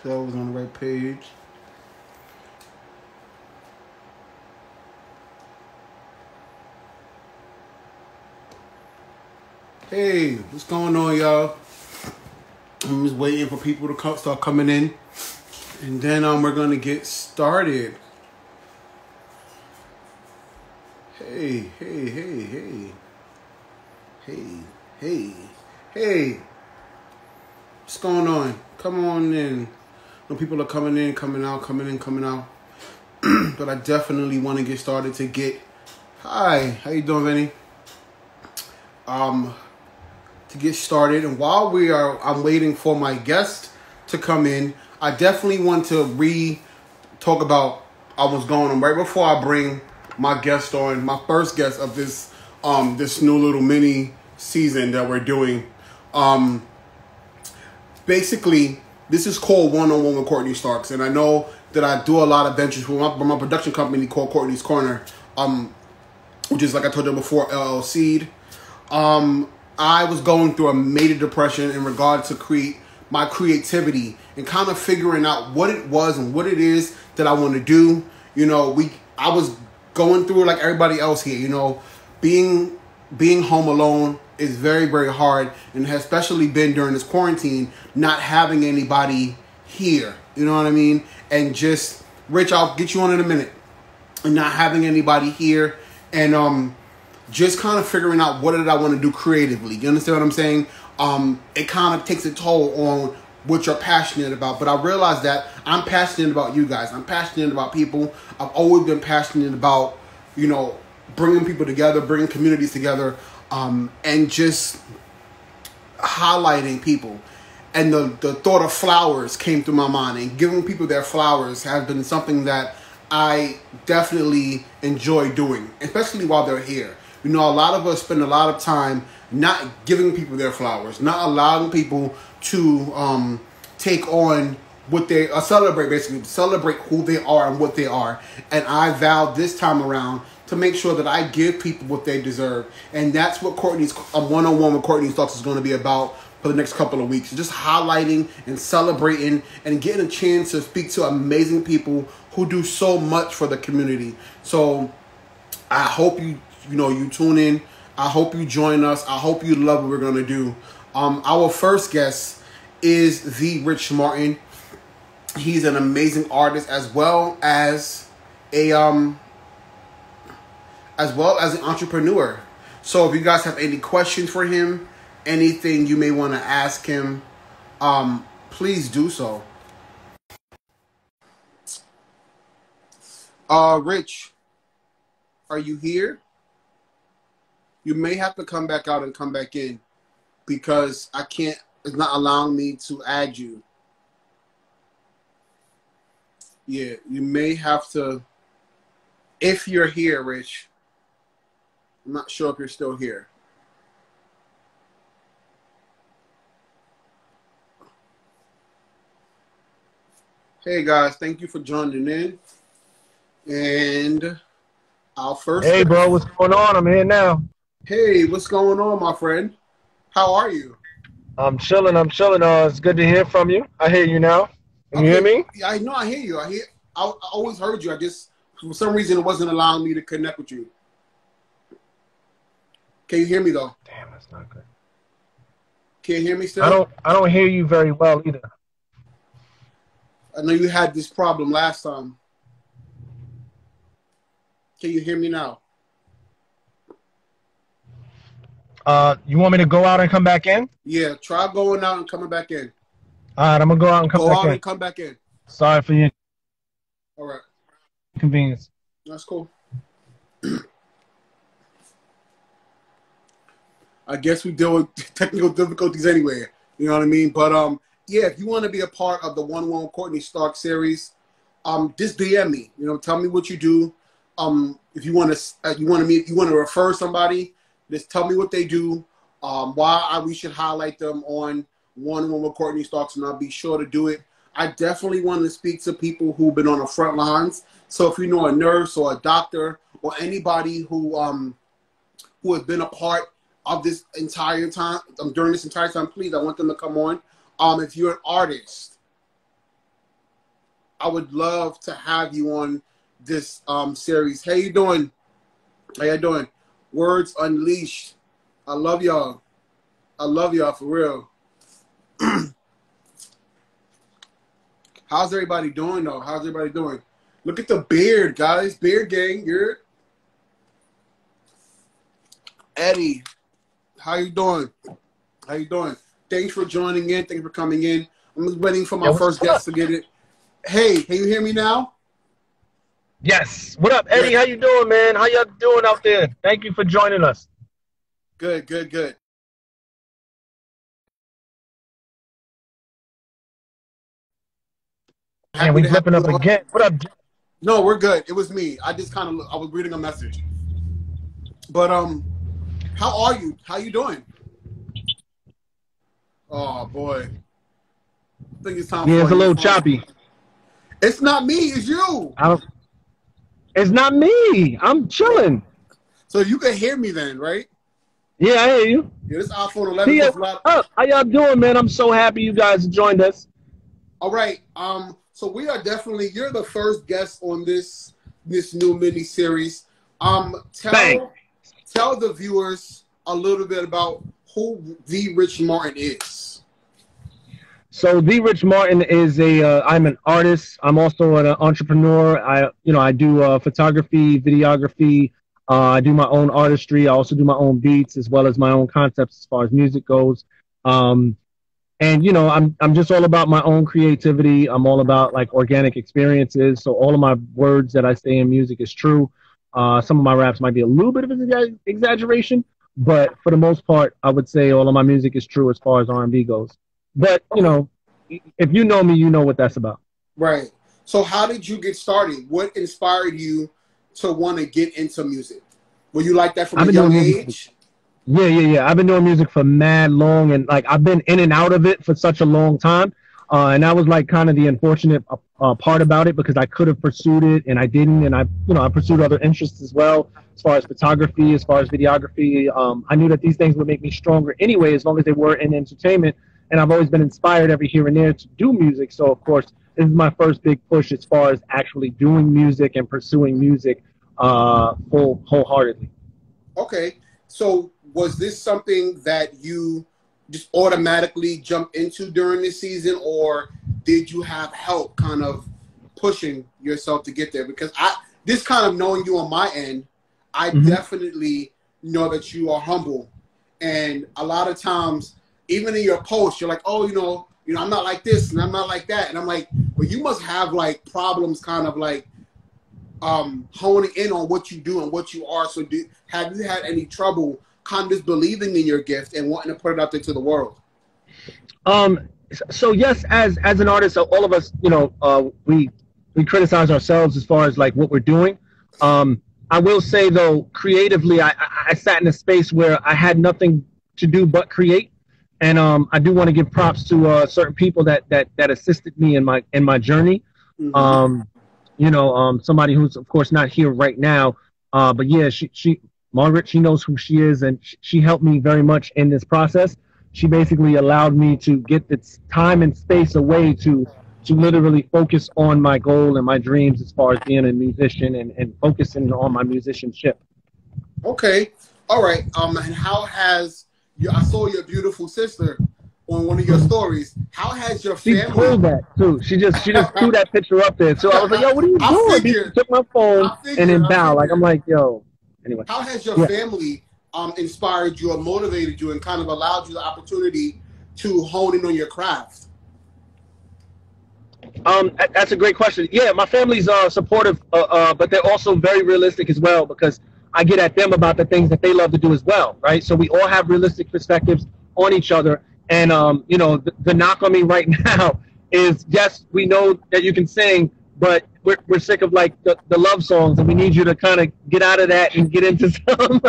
sure I was on the right page. Hey, what's going on, y'all? I'm just waiting for people to start coming in, and then we're gonna get started. Hey, hey, hey, hey, hey, hey, hey. What's going on? Come on in. When people are coming in, coming out, coming in, coming out. But I definitely want to get started to get. Hi, how you doing, Vinny? To get started, and while I'm waiting for my guest to come in, I definitely want to talk about what's going on right before I bring my guest on, my first guest of this this new little mini season that we're doing. Basically, this is called One-on-One with Courtney Starks, and I know that I do a lot of ventures with my production company called Courtney's Corner, which is, like I told you before, LLC'd. I was going through a major depression in regard to my creativity and kind of figuring out what it was and what it is that I want to do. You know, I was going through it like everybody else here. You know, being home alone is very, very hard, and has especially been during this quarantine, not having anybody here. You know what I mean? And just, Rich, I'll get you on in a minute. And not having anybody here, and just kind of figuring out what did I want to do creatively. You understand what I'm saying? It kind of takes a toll on what you're passionate about. But I realized that I'm passionate about you guys. I'm passionate about people. I've always been passionate about, you know, bringing people together, bringing communities together, and just highlighting people. And the thought of flowers came through my mind, and giving people their flowers has been something that I definitely enjoy doing, especially while they're here. You know, a lot of us spend a lot of time not giving people their flowers, not allowing people to take on what they celebrate who they are and what they are. And I vowed this time around to make sure that I give people what they deserve. And that's what Courtney's One-on-One with Courtney Starks is going to be about for the next couple of weeks. Just highlighting and celebrating and getting a chance to speak to amazing people who do so much for the community. So I hope you tune in. I hope you join us. I hope you love what we're going to do. Our first guest is the Rich Martin. He's an amazing artist as well as an entrepreneur. So if you guys have any questions for him, anything you may want to ask him, please do so. Rich, are you here? You may have to come back out and come back in, because it's not allowing me to add you. Yeah, you may have to, if you're here, Rich. I'm not sure if you're still here. Hey guys, thank you for joining in. And our first Hey bro, what's going on? I'm here now. Hey, what's going on, my friend? How are you? I'm chilling. It's good to hear from you. I hear you now. Can you hear Okay, me? I know I hear you. I always heard you. I just, for some reason, it wasn't allowing me to connect with you. Can you hear me though? Damn, that's not good. Can you hear me still? I don't hear you very well either. I know you had this problem last time. Can you hear me now? You want me to go out and come back in? Yeah, try going out and coming back in. All right, I'm gonna go out and come back in. Go out and come back in. Sorry for your All right. inconvenience. That's cool. I guess we deal with technical difficulties anyway. You know what I mean? But yeah, if you want to be a part of the One-on-One Courtney Stark series, just DM me. You know, tell me what you do. If you want to refer somebody, just tell me what they do. Why we should highlight them on One-on-One with Courtney Starks, and I'll be sure to do it. I definitely want to speak to people who've been on the front lines. So if you know a nurse or a doctor or anybody who has been a part of this entire time, during this entire time, please, I want them to come on. If you're an artist, I would love to have you on this series. How you doing? How you doing? Words Unleashed. I love y'all. I love y'all for real. How's everybody doing though? How's everybody doing? Look at the beard, guys. Beard gang. You're Eddie. How you doing? How you doing? Thanks for joining in. Thanks for coming in. I'm just waiting for my first guest to get it. Hey, can you hear me now? Yes. What up, Eddie? How you doing, man? How y'all doing out there? Thank you for joining us. Good, good, good. Man, we flipping up again. What up? No, we're good. It was me. I just kind of I was reading a message. But how are you? How you doing? Oh boy. I think it's time. Yeah, it's a little choppy. It's not me. It's you. It's not me. I'm chilling. So you can hear me then, right? Yeah, I hear you. Yeah, this iPhone 11 is loud. How y'all doing, man? I'm so happy you guys joined us. All right. So we are definitely. You're the first guest on this new mini series. Tell the viewers a little bit about who The Rich Martin is. So The Rich Martin is I'm an artist. I'm also an entrepreneur. I do photography, videography. I do my own artistry. I also do my own beats as well as my own concepts as far as music goes. And I'm just all about my own creativity. I'm all about like organic experiences. So all of my words that I say in music is true. Some of my raps might be a little bit of an exaggeration, but for the most part, I would say all of my music is true as far as R&B goes. But if you know me, you know what that's about. Right. So how did you get started? What inspired you to want to get into music? Were you like that from a young age? Yeah. I've been doing music for mad long, and like I've been in and out of it for such a long time. And that was like kind of the unfortunate part about it, because I could have pursued it and I didn't. And I pursued other interests as well, as far as photography, as far as videography. I knew that these things would make me stronger anyway, as long as they were in entertainment. And I've always been inspired every here and there to do music. So of course, this is my first big push as far as actually doing music and pursuing music wholeheartedly. Okay. So was this something that you just automatically jumped into during this season, or did you have help kind of pushing yourself to get there? Because this kind of knowing you on my end, I definitely know that you are humble. And a lot of times, even in your posts, you're like, oh, I'm not like this and I'm not like that. And I'm like, well, you must have like problems kind of like honing in on what you do and what you are. So have you had any trouble kind of just believing in your gift and wanting to put it out there to the world? So yes, as an artist, all of us, we criticize ourselves as far as like what we're doing. I will say though, creatively, I sat in a space where I had nothing to do but create. And I do want to give props to certain people that assisted me in my journey. Somebody who's of course not here right now, but yeah, Margaret, she knows who she is, and she helped me very much in this process. She basically allowed me to get the time and space away to literally focus on my goal and my dreams as far as being a musician and focusing on my musicianship. Okay, all right. And how has I saw your beautiful sister on one of your stories. How has your family? She pulled that too. She just threw that picture up there. So I was like, yo, what are you doing? She took my phone and then bowed. Like I'm like, yo. Anyway. How has your family inspired you or motivated you and kind of allowed you the opportunity to hone in on your craft? That's a great question. Yeah, my family's supportive, but they're also very realistic as well, because I get at them about the things that they love to do as well, right? So we all have realistic perspectives on each other. And, the knock on me right now is, yes, we know that you can sing, but we're sick of like the love songs, and we need you to kind of get out of that and get into some.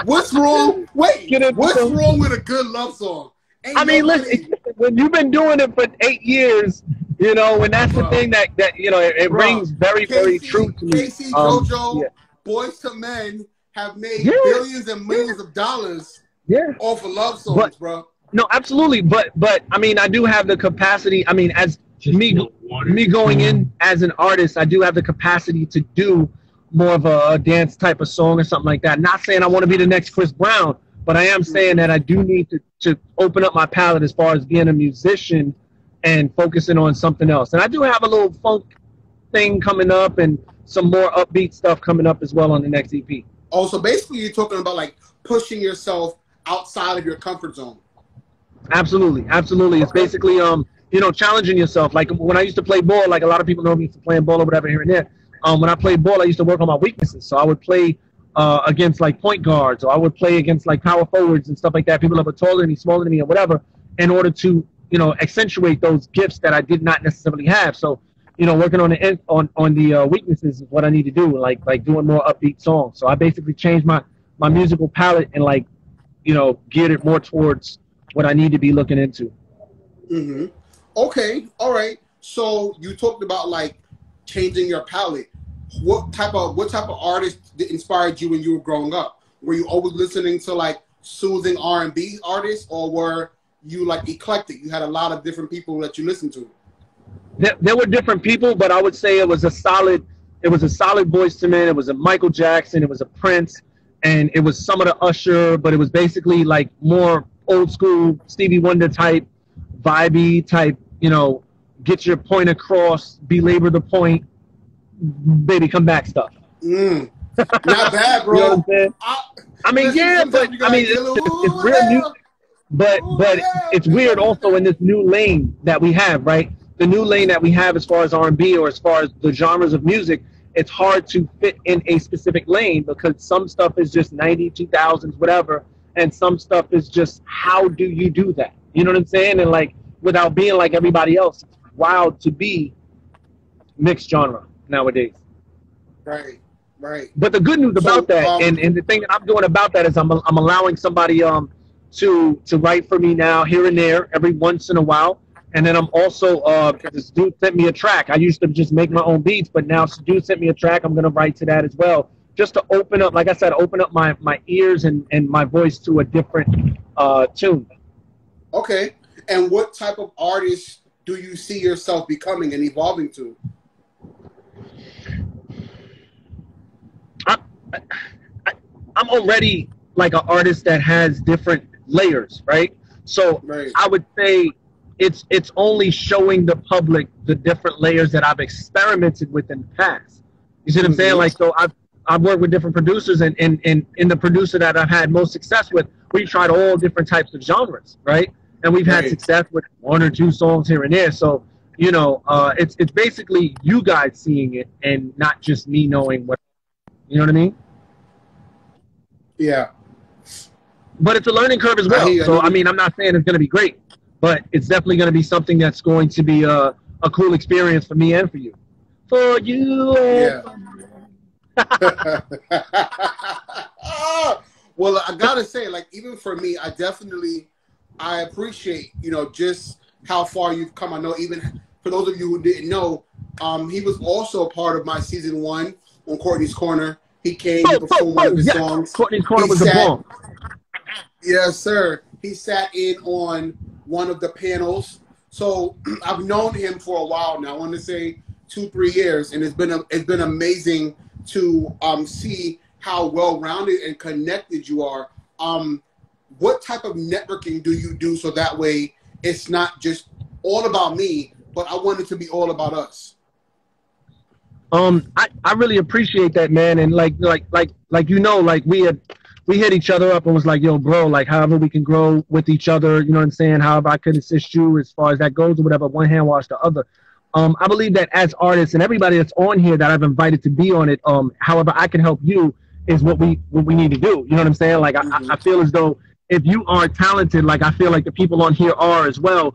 What's wrong? Wait, what's wrong with a good love song? Listen, when you've been doing it for 8 years, and that's the thing that it rings very, very true to me. Casey, JoJo, Boys to Men have made billions and millions of dollars off of love songs, bro. No, absolutely. But I mean, I do have the capacity. I mean, as me going in as an artist, I do have the capacity to do more of a dance type of song or something like that. Not saying I want to be the next Chris Brown, but I am saying that I do need to open up my palette as far as being a musician and focusing on something else. And I do have a little funk thing coming up and some more upbeat stuff coming up as well on the next EP. Oh, so basically you're talking about like pushing yourself outside of your comfort zone. Absolutely. Absolutely. It's basically, you know, challenging yourself. Like when I used to play ball, like a lot of people know me for playing ball or whatever here and there. When I played ball, I used to work on my weaknesses. So I would play against like point guards, or I would play against like power forwards and stuff like that, people that were taller than me, smaller than me, or whatever, in order to, you know, accentuate those gifts that I did not necessarily have. So, you know, working on the weaknesses is what I need to do, like doing more upbeat songs. So I basically changed my musical palette and, like, you know, geared it more towards what I need to be looking into. Mm-hmm. Okay, all right. So you talked about like changing your palette. What type of artist inspired you when you were growing up? Were you always listening to like soothing R&B artists, or were you like eclectic? You had a lot of different people that you listened to. There were different people, but I would say it was a solid Boyz II Men. It was a Michael Jackson. It was a Prince, and it was some of the Usher. But it was basically like more old school Stevie Wonder type, vibey type. You know, get your point across, belabor the point, baby, come back stuff. Not bad, bro. You know what I'm saying? I mean, yeah, but I mean, it's real music. But it's weird also in this new lane that we have, right? The new lane that we have as far as R&B or as far as the genres of music, it's hard to fit in a specific lane because some stuff is just 90s, 2000s, whatever, and some stuff is just, how do you do that? You know what I'm saying? And like, without being like everybody else, it's wild to be mixed genre nowadays. Right. But the good news about that, and the thing that I'm doing about that is I'm allowing somebody to write for me now here and there every once in a while. And then I'm also, this dude sent me a track. I used to just make my own beats, but now this dude sent me a track. I'm going to write to that as well, just to open up, like I said, open up my ears and my voice to a different tune. Okay. And what type of artist do you see yourself becoming and evolving to? I'm already like an artist that has different layers, right? So right. I would say it's only showing the public the different layers that I've experimented with in the past. You see what I'm saying? Like, so I've worked with different producers, and in the producer that I've had most success with, we tried all different types of genres, right? And we've had success with 1 or 2 songs here and there. So, you know, it's basically you guys seeing it and not just me knowing what, you know what I mean? Yeah. But it's a learning curve as well. So, I mean, I'm not saying it's going to be great, but it's definitely going to be something that's going to be a cool experience for me and for you. For you. Yeah. Well, I got to say, like, even for me, I appreciate, you know, just how far you've come. I know even for those of you who didn't know, he was also a part of my season 1 on Courtney's Corner. He came to perform one of his songs. Courtney's Corner was a bomb. Yes, sir. He sat in on one of the panels. So I've known him for a while now. I want to say 2-3 years, and it's been amazing to see how well-rounded and connected you are. What type of networking do you do so that way it's not just all about me, but I want it to be all about us? I really appreciate that, man, and like you know, like we hit each other up and was like, yo, bro, like however we can grow with each other, you know what I'm saying? However I could assist you as far as that goes or whatever, one hand wash the other. I believe that as artists and everybody that's on here that I've invited to be on it, however I can help you is what we need to do. You know what I'm saying? Like I feel as though if you are talented, like I feel like the people on here are as well,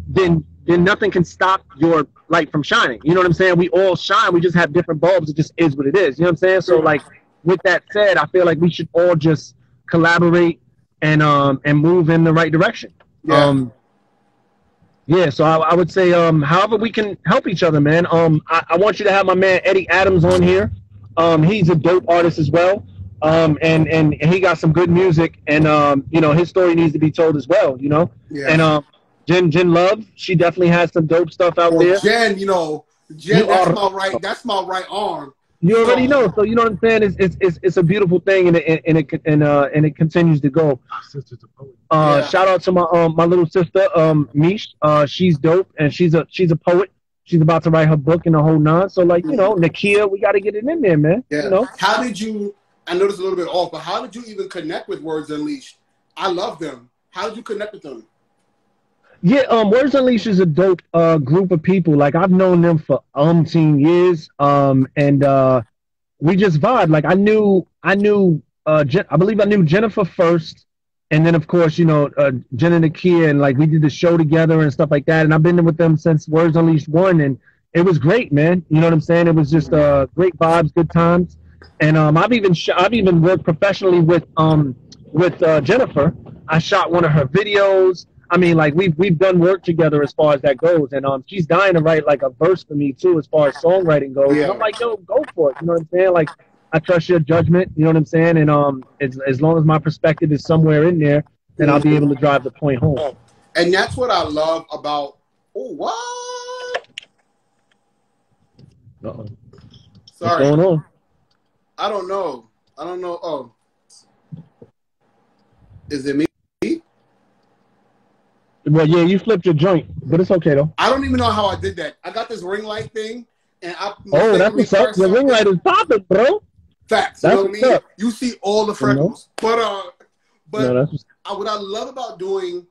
then nothing can stop your light from shining. You know what I'm saying? We all shine. We just have different bulbs. It just is what it is. You know what I'm saying? So like with that said, I feel like we should all just collaborate and move in the right direction. Yeah. Yeah, so I would say however we can help each other, man. I want you to have my man Eddie Adams on here. He's a dope artist as well. And he got some good music, and you know, his story needs to be told as well, you know. Yeah. And Jen Love, she definitely has some dope stuff out there. Jen, Jen, that's my right arm. You already know, so you know what I'm saying. It's a beautiful thing, and it continues to go. Shout out to my little sister, Mish. She's dope, and she's a poet. She's about to write her book and the whole nine. So Nakia, we got to get it in there, man. Yeah. How did you? I know this a little bit off, but how did you even connect with Words Unleashed? I love them. How did you connect with them? Yeah, Words Unleashed is a dope group of people. Like, I've known them for umpteen years, and we just vibe. Like, I believe I knew Jennifer first, and then of course, Jen and Nakia, and like we did the show together and stuff like that. And I've been with them since Words Unleashed 1, and it was great, man. You know what I'm saying? It was just great vibes, good times, and I've even worked professionally with Jennifer. I shot one of her videos. I mean, like, we've done work together as far as that goes, and she's dying to write like a verse for me too, as far as songwriting goes. Yeah. And I'm like, yo, go for it. You know what I'm saying? Like, I trust your judgment. You know what I'm saying? And as long as my perspective is somewhere in there, then I'll be able to drive the point home. And that's what I love about. Oh, what? Uh-oh. Sorry. What's going on? I don't know. Oh, is it me? Well, yeah, you flipped your joint, but it's okay though. I don't even know how I did that. I got this ring light thing, and that's what's up. Your ring light is popping, bro. Facts. You know what I mean? You see all the freckles, but no, what I love about doing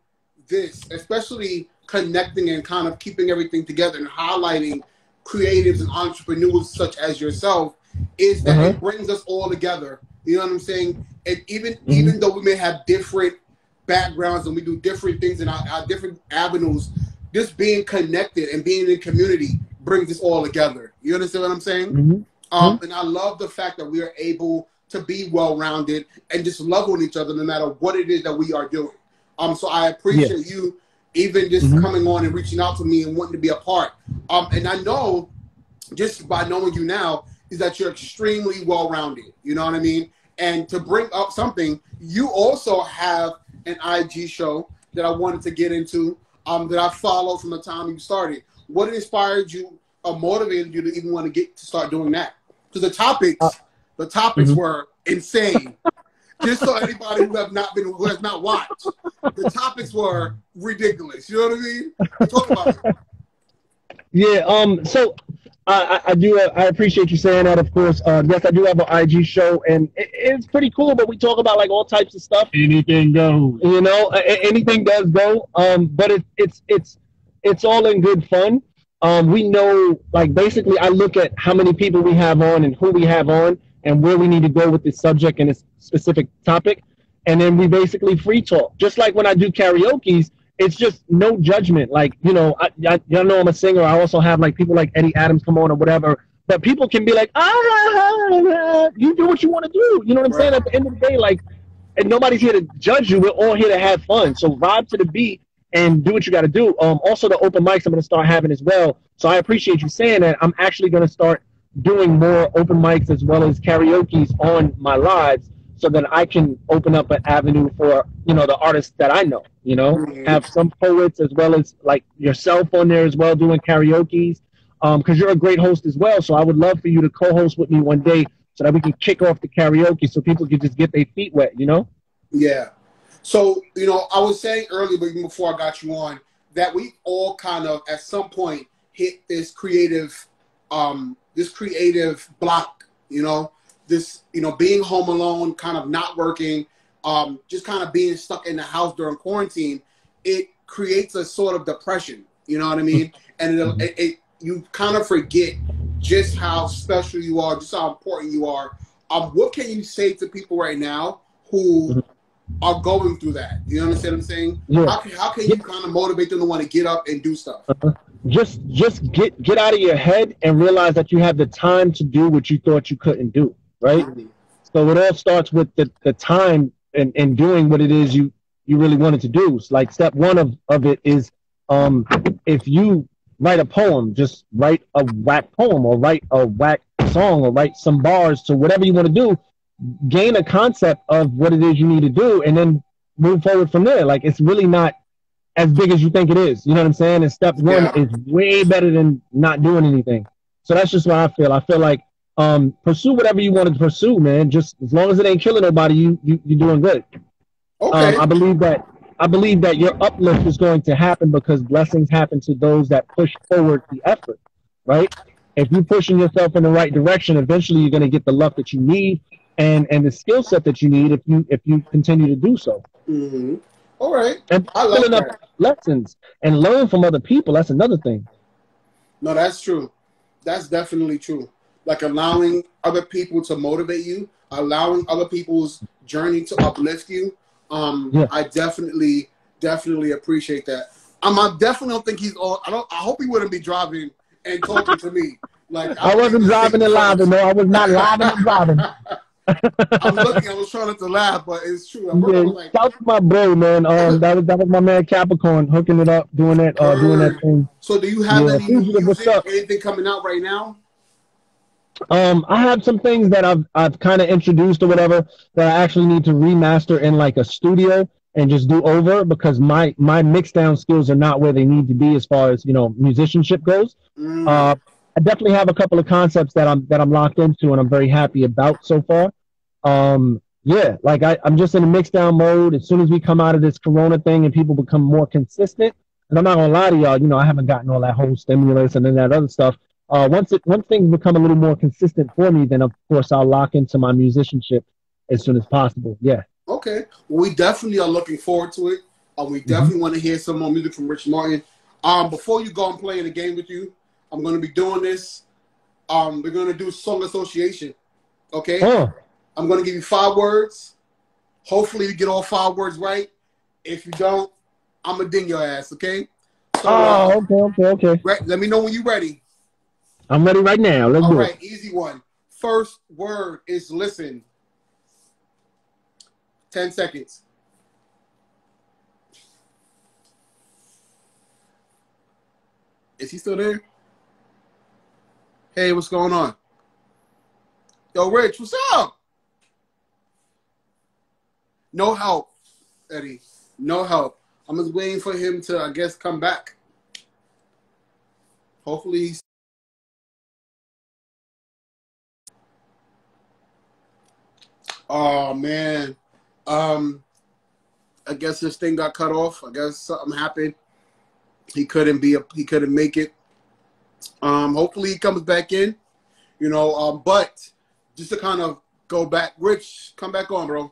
this, especially connecting and kind of keeping everything together and highlighting creatives and entrepreneurs such as yourself, is that it brings us all together. You know what I'm saying? And even though we may have different backgrounds and we do different things in our different avenues, just being connected and being in community brings us all together. You understand what I'm saying? And I love the fact that we are able to be well-rounded and just love on each other no matter what it is that we are doing. So I appreciate you even just coming on and reaching out to me and wanting to be a part. And I know, just by knowing you now, is that you're extremely well-rounded. You know what I mean? And to bring up something, you also have an IG show that I wanted to get into, that I followed from the time you started. What inspired you or motivated you to even want to start doing that? Because the topics were insane. Just so anybody who has not watched, the topics were ridiculous. You know what I mean? Talk about it. Yeah. So I appreciate you saying that. Of course, yes, I do have an IG show, and it's pretty cool. But we talk about like all types of stuff. Anything goes. Anything does go. But it's all in good fun. We know, like, basically, I look at how many people we have on and who we have on and where we need to go with this subject and this specific topic, and then we basically free talk. Just like when I do karaoke's, it's just no judgment. Like, y'all know I'm a singer. I also have like people like Eddie Adams come on or whatever. But people can be like, you do what you want to do. You know what I'm saying? At the end of the day, like, and nobody's here to judge you. We're all here to have fun. So vibe to the beat and do what you got to do. Also, the open mics I'm going to start having as well. So I appreciate you saying that. I'm actually going to start doing more open mics as well as karaoke's on my lives, so that I can open up an avenue for, the artists that I know, have some poets as well as like yourself on there as well doing karaoke's, because you're a great host as well. So I would love for you to co-host with me one day so that we can kick off the karaoke so people can just get their feet wet, Yeah. So, I was saying earlier, but even before I got you on, that we all kind of at some point hit this creative block, this, being home alone, kind of not working, just kind of being stuck in the house during quarantine. It creates a sort of depression, you know what I mean? And you kind of forget just how special you are, just how important you are. What can you say to people right now who are going through that? You understand what I'm saying? Yeah. How can you kind of motivate them to want to get up and do stuff? Just get out of your head and realize that you have the time to do what you thought you couldn't do, right? So it all starts with the time and doing what it is you really wanted to do. So like step one of it is, if you write a poem, just write a whack poem or write a whack song or write some bars to whatever you want to do. Gain a concept of what it is you need to do and then move forward from there. Like, it's really not as big as you think it is. You know what I'm saying? And step one Yeah. is way better than not doing anything. So that's just what I feel. I feel like pursue whatever you want to pursue, man. Just as long as it ain't killing nobody, you're doing good. Okay. I believe that your uplift is going to happen because blessings happen to those that push forward the effort, right? If you're pushing yourself in the right direction, eventually you're going to get the luck that you need and the skill set that you need if you continue to do so. Mm-hmm. All right. And I like filling up that. lessons and learn from other people. That's another thing. No, that's true. That's definitely true. Like allowing other people to motivate you, allowing other people's journey to uplift you. Yeah. I definitely appreciate that. I definitely don't think he's on. I hope he wouldn't be driving and talking to me. Like I wasn't driving and driving. No, I was not driving and driving. I'm looking. I was trying not to laugh, but it's true. I Yeah, was like, shout out to my bro, man. That was my man Capricorn hooking it up, doing that thing. So, do you have Yeah, any new what's music? up? Anything coming out right now? I have some things that I've kind of introduced or whatever that I actually need to remaster in like a studio and just do over because my mix down skills are not where they need to be as far as musicianship goes. I definitely have a couple of concepts that I'm locked into and I'm very happy about so far. Yeah, like I'm just in a mix down mode. As soon as we come out of this Corona thing and people become more consistent, and I'm not gonna lie to y'all, I haven't gotten all that whole stimulus and then that other stuff. Once things become a little more consistent for me, then of course I'll lock into my musicianship as soon as possible. Yeah. Okay. Well, we definitely are looking forward to it. We definitely want to hear some more music from Rich Martin. Before you go and play in the game with you, I'm going to be doing this. We're going to do song association. Okay. I'm going to give you 5 words. Hopefully you get all 5 words right. If you don't, I'm going to ding your ass. Okay. So, okay. Let me know when you're ready. I'm ready right now. Let's do it. All right, easy one. First word is listen. 10 seconds. Is he still there? Hey, what's going on? Yo, Rich, what's up? No help, Eddie. No help. I'm just waiting for him to, I guess, come back. Hopefully he's... Oh, man. I guess this thing got cut off. I guess something happened. He couldn't make it. Hopefully he comes back in. But just to kind of go back, Rich, come back on, bro.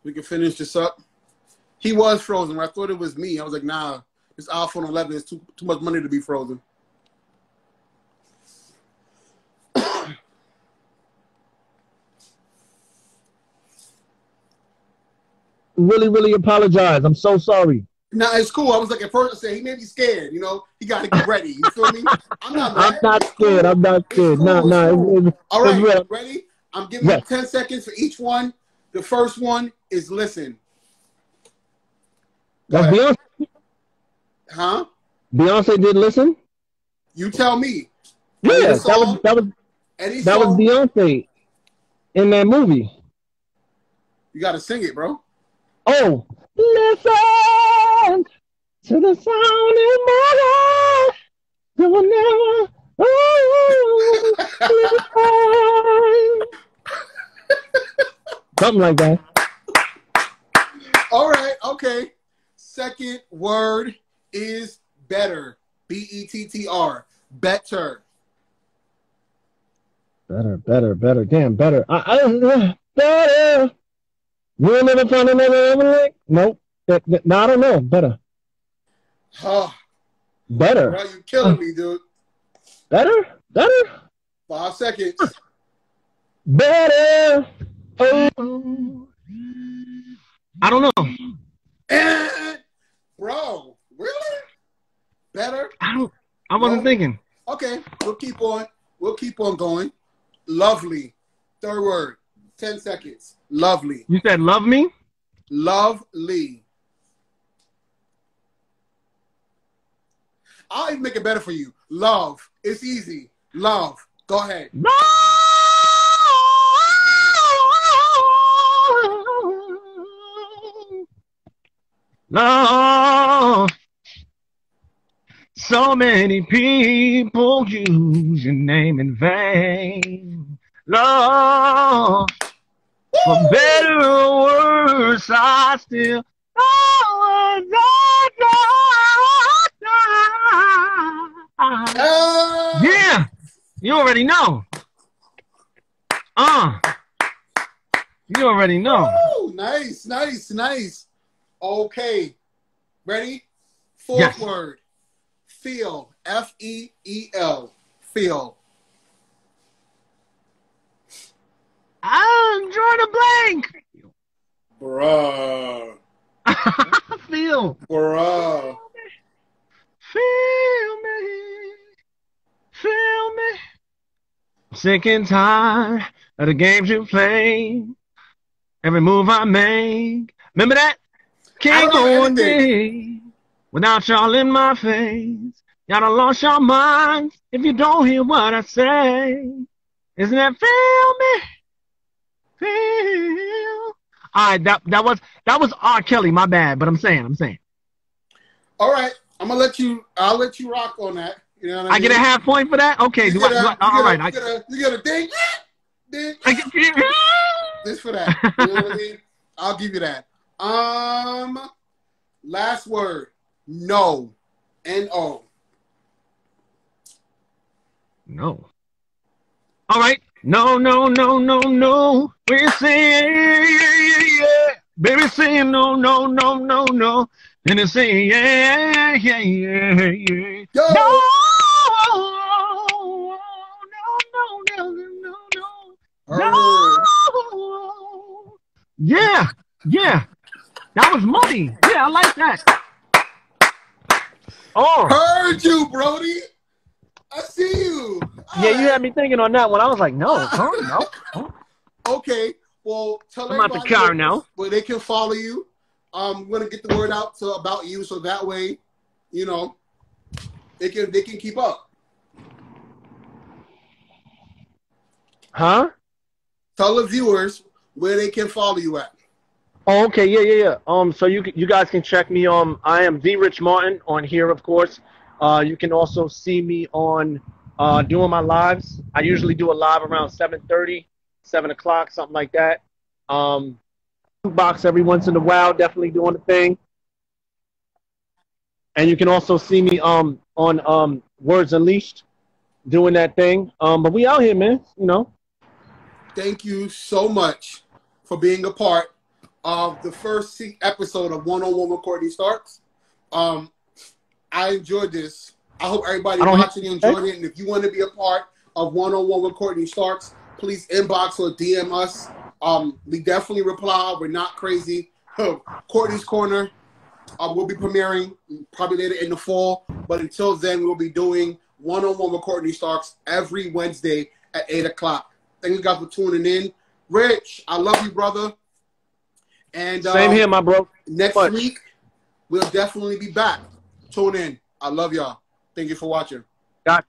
We can finish this up. He was frozen. I thought it was me. I was like, nah, this iPhone 11 is too much money to be frozen. Really, really apologize. I'm so sorry. No, it's cool. I was like, at first I said, he may be scared. He got to get ready. You feel me? I'm not mad. I'm not scared. Cool. I'm not scared. Cool. No. All right, ready? I'm giving you 10 seconds for each one. The first one is listen. That's Beyonce. Huh? Beyonce did listen? You tell me. Yeah, that was Beyonce in that movie. You got to sing it, bro. Oh, listen to the sound in my life. You will never. Something like that. All right. Okay. Second word is better. B-E-T-T-R. Better. Better. Damn, better. Better. You'll never find another like. Nope. No, I don't know. Better. Better. Bro, you killing me, dude. Better. 5 seconds. Better. Oh. I don't know. Bro, really? Better? I wasn't thinking. Okay, we'll keep on going. Lovely. Third word. 10 seconds. Lovely. You said love me? Lovely. I'll even make it better for you. Love. It's easy. Love. Go ahead. No. Lord, so many people use your name in vain. Lord, for better or worse, I still yeah, you already know. You already know. Woo! Nice, nice, nice. Okay. Ready? Fourth Yes. word. Feel. F-E-E-L. Feel. I'm drawing a blank. Bruh. Feel. Bruh. Feel me. Feel me. Sick and tired of the games you play. Every move I make. Remember that? Can't go a day without y'all in my face. Y'all done lost your minds if you don't hear what I say. Isn't that feel me? Feel. Alright, that was R. Kelly, my bad, but I'm saying. All right. I'll let you rock on that. You know what I mean? I get a half point for that? Okay, You get a ding. Ding. This for that. You know what I mean? I'll give you that. Last word. No. N-O. No. All right. No. We're saying, yeah. Baby saying no. And it's saying, yeah. Yo. No. Yeah. That was money. Yeah, I like that. Oh. Heard you, Brody. I see you. Yeah, you had me thinking on that one. I was like, no. Okay. Well, tell I'm out the car now. Where they can follow you. I'm gonna get the word out about you, so that way, you know, they can keep up. Huh? Tell the viewers where they can follow you at. Oh, okay, yeah. So you guys can check me on. I am The Rich Martin on here, of course. You can also see me on doing my lives. I usually do a live around 7:30, 7 o'clock, something like that. Box every once in a while, definitely doing the thing. And you can also see me on Words Unleashed, doing that thing. But we out here, man. You know. Thank you so much for being a part of the first episode of One on One with Courtney Starks. I enjoyed this. I hope everybody watching enjoyed it. And if you want to be a part of One on One with Courtney Starks, please inbox or DM us. We definitely reply. We're not crazy. Courtney's Corner will be premiering probably later in the fall. But until then, we'll be doing One on One with Courtney Starks every Wednesday at 8 o'clock. Thank you guys for tuning in. Rich, I love you, brother. And same here, my bro. Next week, we'll definitely be back. Tune in. I love y'all. Thank you for watching. Got